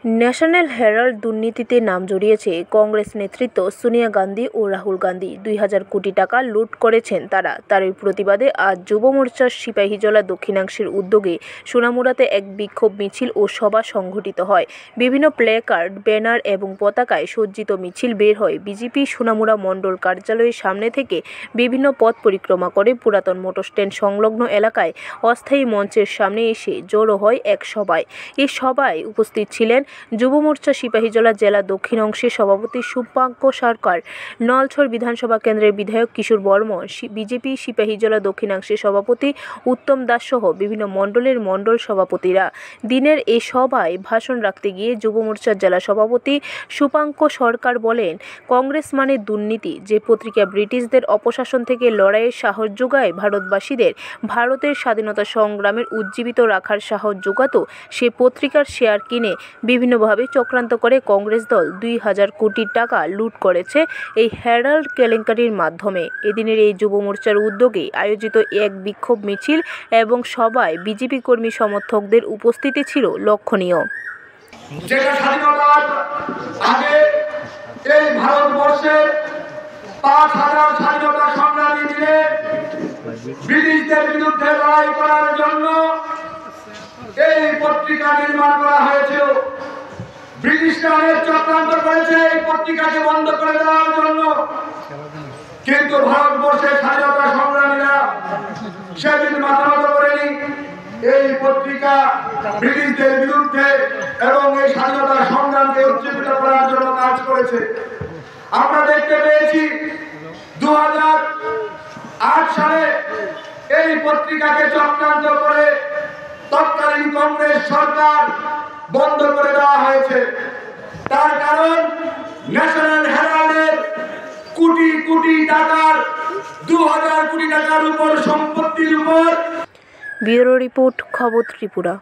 National Herald দুর্নীতিতে নাম জড়িয়েছে কংগ্রেস নেতৃত্ব সোনিয়া গান্ধী ও রাহুল গান্ধী। ২,০০০ কোটি টাকা লুট করেছেন তারা। তারই প্রতিবাদে আজ যুব মোর্চার সিপাহীজলা দক্ষিণাংশের উদ্যোগে সোনামুড়াতে এক বিক্ষোভ মিছিল ও সভা সংঘটিত হয়। বিভিন্ন প্ল্যাকার্ড, ব্যানার এবং পতাকায় সজ্জিত মিছিল বের হয় বিজেপি সোনামুড়া মণ্ডল কার্যালয়ের সামনে থেকে বিভিন্ন পথ পরিক্রমা করে পুরাতন মোটরস্ট্যান্ড সংলগ্ন এলাকায় অস্থায়ী মঞ্চের সামনে এসে জড়ো হয় এক সভায়। এই সভায় উপস্থিত ছিলেন যুব মোর্চা সিপাহীজলা জেলা দক্ষিণ অংশের সভাপতি শুভাঙ্ক সরকার, নলছড় বিধানসভা কেন্দ্রের বিধায়ক কিশোর বর্মন, বিজেপি সিপাহীজলা দক্ষিণাংশের সভাপতি উত্তম দাস সহ বিভিন্ন মণ্ডলের মণ্ডল সভাপতিরা। দিনের এই সভায় ভাষণ রাখতে গিয়ে যুব মোর্চার জেলা সভাপতি শুভাঙ্ক সরকার বলেন, কংগ্রেস মানে দুর্নীতি। যে পত্রিকা ব্রিটিশদের অপশাসন থেকে লড়াইয়ের সাহস যোগায় ভারতবাসীদের ভারতের স্বাধীনতা সংগ্রামের উজ্জীবিত রাখার সাহস যোগাতো, সে পত্রিকার শেয়ার কিনে বিভিন্নভাবে চক্রান্ত করে কংগ্রেস দল ২,০০০ কোটি টাকা লুট করেছে এই হেরাল্ড কেলেঙ্কারির মাধ্যমে। এদিনের এই যুব মোর্চার উদ্যোগে আয়োজিত এক বিক্ষোভ মিছিল এবং সভায় বিজেপি কর্মী সমর্থকদের উপস্থিতি ছিল লক্ষণীয়। যেটা স্বাধীনতার আগে এই ভারতবর্ষের ৫,০০০ স্বাধীনতা সংগ্রামী মিলে ব্রিটিশদের বিরুদ্ধে লড়াই করার জন্য এই পত্রিকা নির্মাণ করা হয়েছিল। ব্রিটিশরা অনেক চক্রান্ত করেছে এই পত্রিকাকে বন্ধ করে দেওয়ার জন্য, কিন্তু ভারতবর্ষের স্বাধীনতা সংগ্রামীরা সেদিন মাথা নত করেনি। এই পত্রিকা ব্রিটিশদের বিরুদ্ধে এবং এই স্বাধীনতা সংগ্রামকে উজ্জীবিত করার জন্য কাজ করেছে। আমরা দেখতে পেয়েছি ২০০৮ সালে এই পত্রিকাকে চক্রান্ত করে তৎকালীন কংগ্রেস সরকার বন্ধ করে দেওয়া হয়েছে। তার কারণ ন্যাশনাল হেরাল্ডের কোটি কোটি টাকার ২,০০০ কোটি টাকার উপর সম্পত্তির উপর। ব্যুরো রিপোর্ট, খবর ত্রিপুরা।